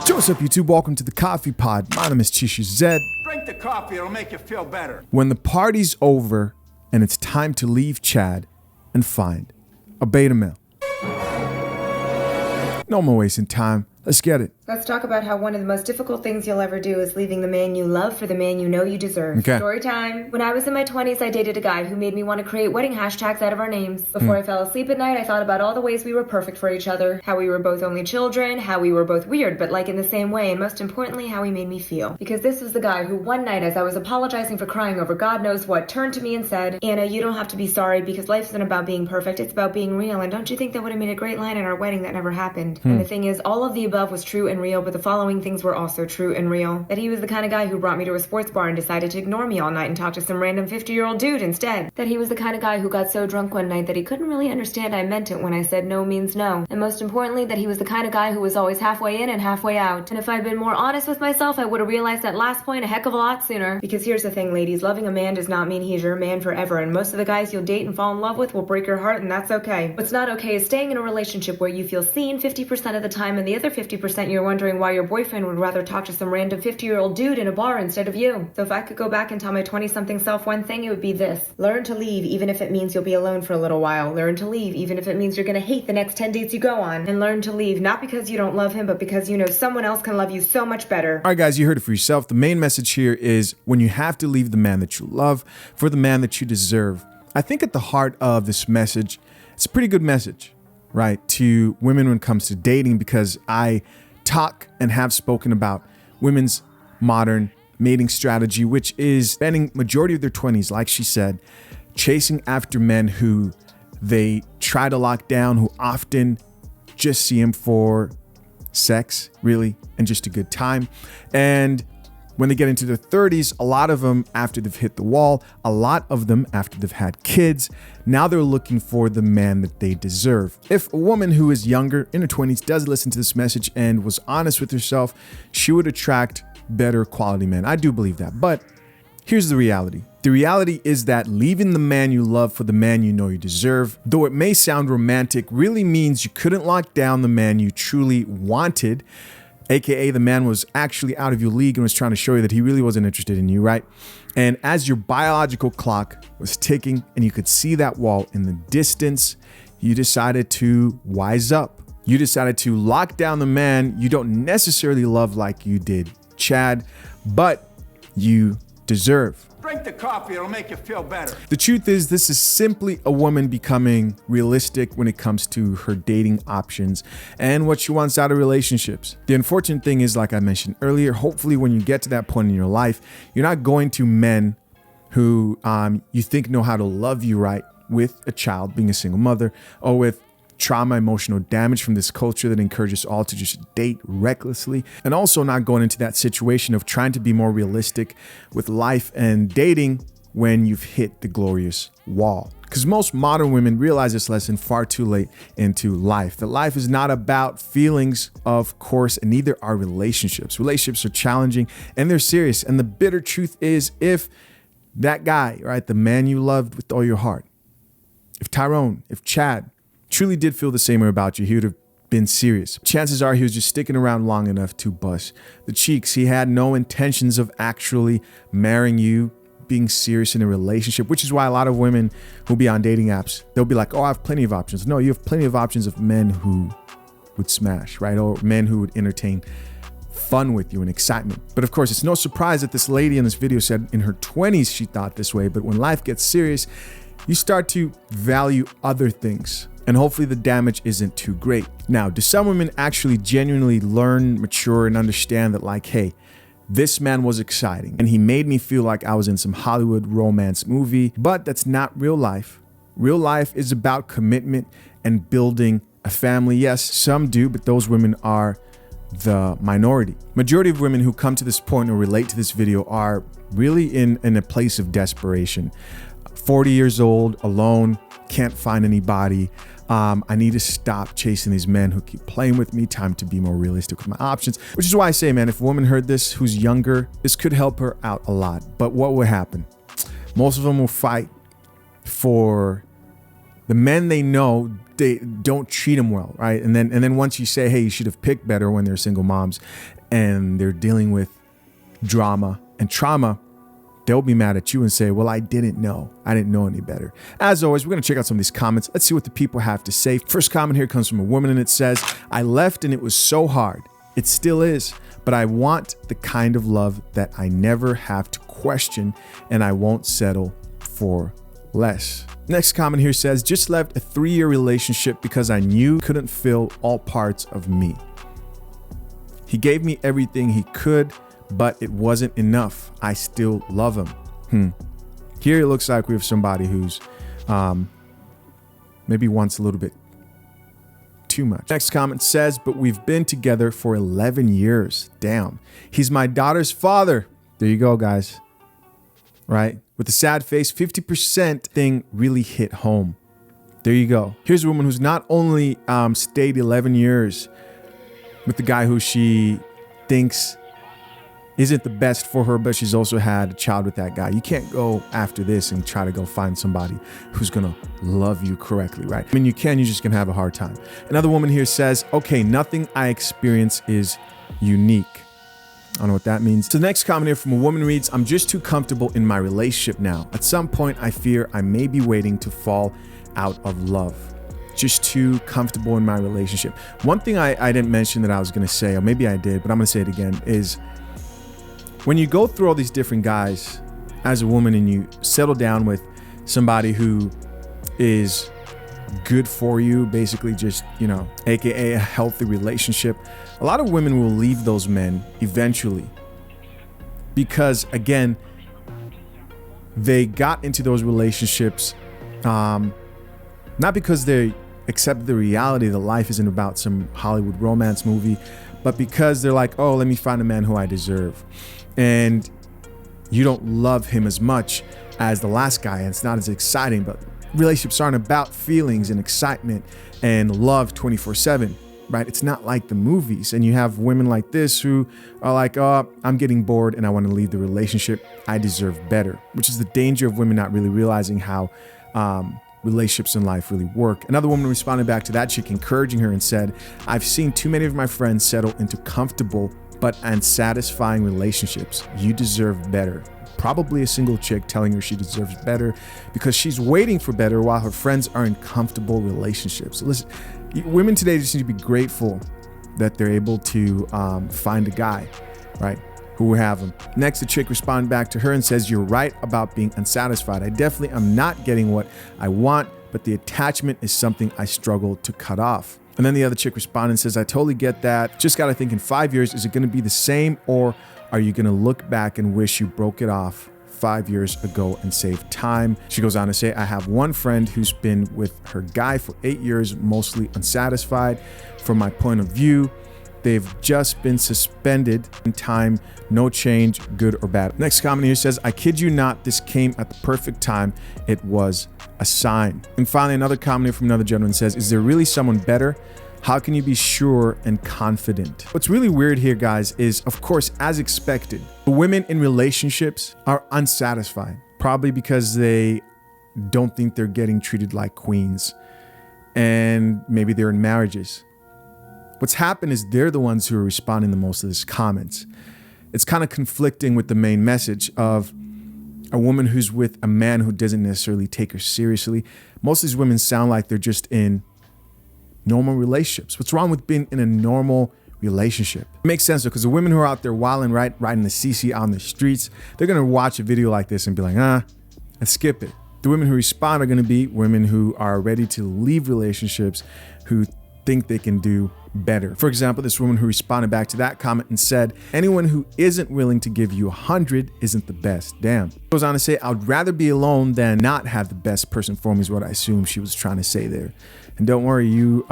What's up, YouTube? Welcome to the Coffee Pod. My name is Chishu Zed. Drink the coffee, it'll make you feel better. When the party's over and it's time to leave Chad and find a beta male. No more wasting time. Let's get it. Let's talk about how one of the most difficult things you'll ever do is leaving the man you love for the man you know you deserve. Okay. Story time. When I was in my 20s, I dated a guy who made me want to create wedding hashtags out of our names. Before I fell asleep at night, I thought about all the ways we were perfect for each other, how we were both only children, how we were both weird, but like in the same way, and most importantly, how he made me feel. Because this was the guy who one night, as I was apologizing for crying over God knows what, turned to me and said, "Anna, you don't have to be sorry because life isn't about being perfect, it's about being real, and don't you think that would have made a great line in our wedding that never happened?" And the thing is, all of the above was true and real, but the following things were also true and real. That he was the kind of guy who brought me to a sports bar and decided to ignore me all night and talk to some random 50-year-old dude instead. That he was the kind of guy who got so drunk one night that he couldn't really understand I meant it when I said no means no. And most importantly, that he was the kind of guy who was always halfway in and halfway out. And if I'd been more honest with myself, I would have realized that last point a heck of a lot sooner. Because here's the thing, ladies, loving a man does not mean he's your man forever, and most of the guys you'll date and fall in love with will break your heart, and that's okay. What's not okay is staying in a relationship where you feel seen 50% of the time, and the other 50% you're wondering why your boyfriend would rather talk to some random 50-year-old dude in a bar instead of you. So if I could go back and tell my 20-something self one thing, it would be this. Learn to leave even if it means you'll be alone for a little while. Learn to leave even if it means you're gonna hate the next 10 dates you go on. And learn to leave not because you don't love him, but because you know someone else can love you so much better. All right, guys, you heard it for yourself. The main message here is when you have to leave the man that you love for the man that you deserve. I think at the heart of this message, it's a pretty good message, right, to women when it comes to dating, because I talk and have spoken about women's modern mating strategy, which is spending majority of their 20s, like she said, chasing after men who they try to lock down, who often just see him for sex, really, and just a good time. And when they get into their 30s, a lot of them, after they've hit the wall, a lot of them, after they've had kids, now they're looking for the man that they deserve. If a woman who is younger, in her 20s, does listen to this message and was honest with herself, she would attract better quality men. I do believe that. But here's the reality. The reality is that leaving the man you love for the man you know you deserve, though it may sound romantic, really means you couldn't lock down the man you truly wanted, AKA the man was actually out of your league and was trying to show you that he really wasn't interested in you, right? And as your biological clock was ticking and you could see that wall in the distance, you decided to wise up. You decided to lock down the man you don't necessarily love like you did Chad, but you deserve. Drink the coffee, it'll make you feel better. The truth is, this is simply a woman becoming realistic when it comes to her dating options and what she wants out of relationships. The unfortunate thing is, like I mentioned earlier, hopefully when you get to that point in your life, you're not going to men who you think know how to love you right, with a child, being a single mother, or with trauma, emotional damage from this culture that encourages all to just date recklessly, and also not going into that situation of trying to be more realistic with life and dating when you've hit the glorious wall. Because most modern women realize this lesson far too late into life, that life is not about feelings, of course, and neither are relationships. Relationships are challenging and they're serious. And the bitter truth is, if that guy, right, the man you loved with all your heart, if Tyrone, if Chad truly did feel the same way about you, he would have been serious. Chances are he was just sticking around long enough to bust the cheeks. He had no intentions of actually marrying you, being serious in a relationship, which is why a lot of women who'll be on dating apps, they'll be like, oh, I have plenty of options. No, you have plenty of options of men who would smash, right? Or men who would entertain fun with you and excitement. But of course, it's no surprise that this lady in this video said in her 20s she thought this way, but when life gets serious, you start to value other things. And hopefully the damage isn't too great. Now, do some women actually genuinely learn, mature, and understand that, like, hey, this man was exciting and he made me feel like I was in some Hollywood romance movie, but that's not real life. Real life is about commitment and building a family. Yes, some do, but those women are the minority. Majority of women who come to this point or relate to this video are really in a place of desperation. 40 years old, alone, can't find anybody. I need to stop chasing these men who keep playing with me. Time to be more realistic with my options, which is why I say, man, if a woman heard this who's younger, this could help her out a lot. But what will happen? Most of them will fight for The men they know, they don't treat them well, right? And then once you say, hey, you should have picked better when they're single moms and they're dealing with drama and trauma, they'll be mad at you and say, well, I didn't know. I didn't know any better. As always, we're going to check out some of these comments. Let's see what the people have to say. First comment here comes from a woman, and it says, I left and it was so hard. It still is, but I want the kind of love that I never have to question, and I won't settle for less. Next comment here says, just left a 3-year relationship because I knew he couldn't fill all parts of me. He gave me everything he could, but it wasn't enough. I still love him. Here it looks like we have somebody who's maybe wants a little bit too much. Next comment says, but we've been together for 11 years. Damn. He's my daughter's father. There you go, guys. Right? With a sad face, 50% thing really hit home. There you go. Here's a woman who's not only stayed 11 years with the guy who she thinks isn't the best for her, but she's also had a child with that guy. You can't go after this and try to go find somebody who's gonna love you correctly, right? I mean, you can, you're just gonna have a hard time. Another woman here says, okay, nothing I experience is unique. I don't know what that means. So the next comment here from a woman reads, I'm just too comfortable in my relationship now. At some point, I fear I may be waiting to fall out of love. Just too comfortable in my relationship. One thing I didn't mention that I was gonna say, or maybe I did, but I'm gonna say it again, is when you go through all these different guys as a woman and you settle down with somebody who is good for you, basically just, you know, AKA a healthy relationship, a lot of women will leave those men eventually because, again, they got into those relationships not because they accept the reality that life isn't about some Hollywood romance movie, but because they're like, oh, let me find a man who I deserve. And you don't love him as much as the last guy, and it's not as exciting, but relationships aren't about feelings and excitement and love 24/7, right? It's not like the movies. And you have women like this who are like, oh, I'm getting bored and I want to leave the relationship. I deserve better, which is the danger of women not really realizing how relationships in life really work. Another woman responded back to that chick, encouraging her and said, I've seen too many of my friends settle into comfortable but unsatisfying relationships. You deserve better. Probably a single chick telling her she deserves better because she's waiting for better while her friends are in comfortable relationships. So listen, women today just need to be grateful that they're able to find a guy, right, who will have them. Next, the chick responded back to her and says, you're right about being unsatisfied. I definitely am not getting what I want, but the attachment is something I struggle to cut off. And then the other chick responded and says, I totally get that. Just got to think in 5 years, is it going to be the same, or are you going to look back and wish you broke it off 5 years ago and save time? She goes on to say, I have one friend who's been with her guy for 8 years, mostly unsatisfied. From my point of view, they've just been suspended in time, no change, good or bad. Next comment here says, I kid you not, this came at the perfect time. It was a sign. And finally, another comment here from another gentleman says, is there really someone better? How can you be sure and confident? What's really weird here, guys, is, of course, as expected, the women in relationships are unsatisfied, probably because they don't think they're getting treated like queens, and maybe they're in marriages. What's happened is they're the ones who are responding the most to these comments. It's kind of conflicting with the main message of a woman who's with a man who doesn't necessarily take her seriously. Most of these women sound like they're just in normal relationships. What's wrong with being in a normal relationship? It makes sense though, because the women who are out there wilding, riding the CC on the streets, they're going to watch a video like this and be like, and skip it. The women who respond are going to be women who are ready to leave relationships, who think they can do better. For example, this woman who responded back to that comment and said, anyone who isn't willing to give you 100 isn't the best. Damn. Goes on to say, I'd rather be alone than not have the best person for me, is what I assume she was trying to say there. And don't worry, you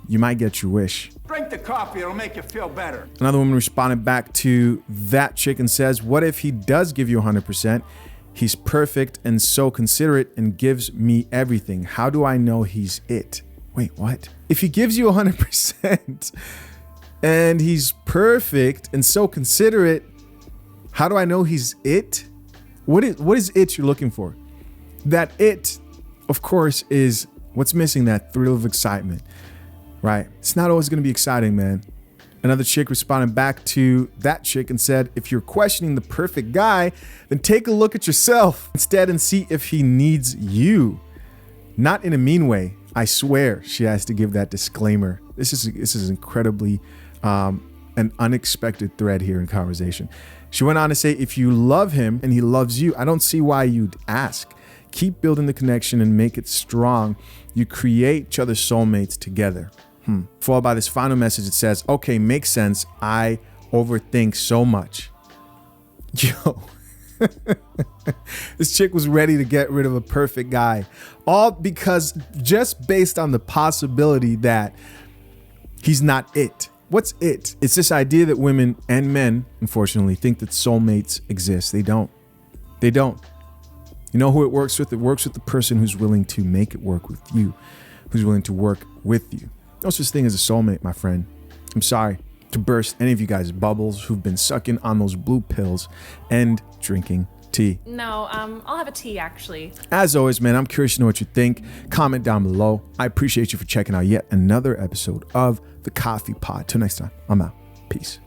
might get your wish. Drink the coffee, it'll make you feel better. Another woman responded back to that chick and says, what if he does give you 100%? He's perfect and so considerate and gives me everything. How do I know he's it? Wait, what? If he gives you 100% and he's perfect and so considerate, how do I know he's it? What is it you're looking for? That it, of course, is What's missing? That thrill of excitement, right? It's not always going to be exciting, man. Another chick responded back to that chick and said, if you're questioning the perfect guy, then take a look at yourself instead and see if he needs you. Not in a mean way. I swear she has to give that disclaimer. This is incredibly an unexpected thread here in conversation. She went on to say, if you love him and he loves you, I don't see why you'd ask. Keep building the connection and make it strong. You create each other's soulmates together. Followed by this final message. It says, okay, makes sense. I overthink so much. Yo. This chick was ready to get rid of a perfect guy. All because just based on the possibility that he's not it. What's it? It's this idea that women and men, unfortunately, think that soulmates exist. They don't. They don't. You know who it works with? It works with the person who's willing to make it work with you, who's willing to work with you. No such thing as a soulmate, my friend. I'm sorry to burst any of you guys' bubbles who've been sucking on those blue pills and drinking tea. No, I'll have a tea, actually. As always, man, I'm curious to know what you think. Comment down below. I appreciate you for checking out yet another episode of The Coffee Pod. Till next time, I'm out. Peace.